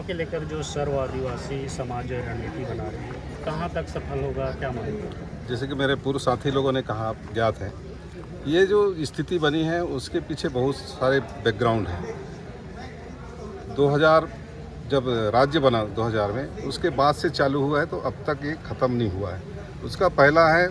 के लेकर जो सर्व आदिवासी समाज रणनीति बना रहे हैं, कहाँ तक सफल होगा, क्या मानते हैं? जैसे कि मेरे पूर्व साथी लोगों ने कहा, ज्ञात है, ये जो स्थिति बनी है उसके पीछे बहुत सारे बैकग्राउंड हैं। 2000 जब राज्य बना 2000 में, उसके बाद से चालू हुआ है तो अब तक ये ख़त्म नहीं हुआ है। उसका पहला है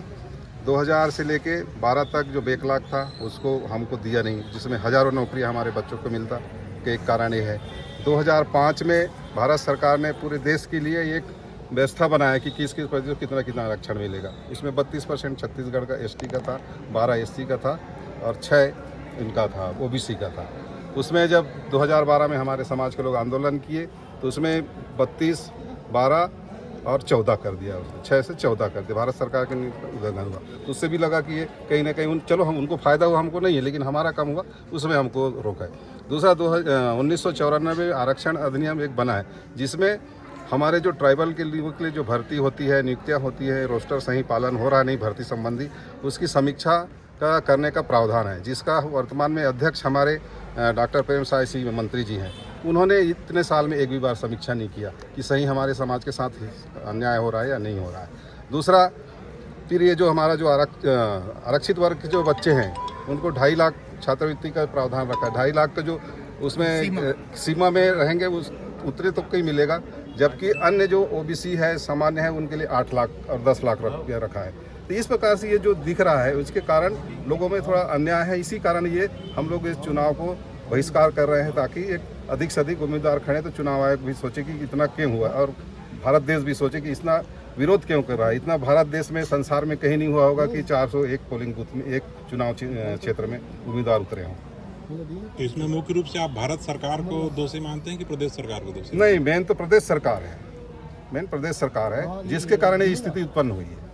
2000 से लेके 12 तक जो बैकलॉग था उसको हमको दिया नहीं, जिसमें हज़ारों नौकरियां हमारे बच्चों को मिलता के एक कारण ये है। 2005 में भारत सरकार ने पूरे देश के लिए एक व्यवस्था बनाया कि किस किस प्रतिशत कितना कितना आरक्षण मिलेगा। इसमें 32% छत्तीसगढ़ का एसटी का था, 12 एससी का था और 6 इनका था, ओबीसी का था। उसमें जब 2012 में हमारे समाज के लोग आंदोलन किए तो उसमें 32, 12 और 14 कर दिया, उसने 6 से 14 कर दिया। भारत सरकार के उल्लंघन हुआ तो उससे भी लगा कि ये कहीं ना कहीं चलो हम उनको फ़ायदा हुआ, हमको नहीं है, लेकिन हमारा कम हुआ, उसमें हमको रोका है। दूसरा 1994 आरक्षण अधिनियम एक बना है, जिसमें हमारे जो ट्राइबल के लिए जो भर्ती होती है, नियुक्तियाँ होती है, रोस्टर सही पालन हो रहा नहीं भर्ती संबंधी, उसकी समीक्षा का करने का प्रावधान है, जिसका वर्तमान में अध्यक्ष हमारे डॉक्टर प्रेम साय सिंह मंत्री जी हैं। उन्होंने इतने साल में एक भी बार समीक्षा नहीं किया कि सही हमारे समाज के साथ अन्याय हो रहा है या नहीं हो रहा है। दूसरा, फिर ये जो हमारा जो आरक्षित वर्ग के जो बच्चे हैं उनको 2.5 लाख छात्रवृत्ति का प्रावधान रखा है। 2.5 लाख का जो उसमें सीमा में रहेंगे उस उतने तक ही मिलेगा, जबकि अन्य जो ओबीसी है, सामान्य है, उनके लिए 8 लाख और 10 लाख रुपया रखा है। तो इस प्रकार से ये जो दिख रहा है उसके कारण लोगों में थोड़ा अन्याय है। इसी कारण ये हम लोग इस चुनाव को बहिष्कार कर रहे हैं, ताकि एक अधिक से अधिक उम्मीदवार खड़े तो चुनाव आयोग भी सोचे कि इतना क्यों हुआ, और भारत देश भी सोचे कि इतना विरोध क्यों कर रहा है। इतना भारत देश में, संसार में कहीं नहीं हुआ होगा कि 401 पोलिंग बूथ में एक चुनाव क्षेत्र में उम्मीदवार उतरे हों। तो इसमें मुख्य रूप से आप भारत सरकार को दोषी मानते हैं कि प्रदेश सरकार को दोषी? नहीं, मेन तो प्रदेश सरकार है, मेन प्रदेश सरकार है, जिसके कारण ये स्थिति उत्पन्न हुई है।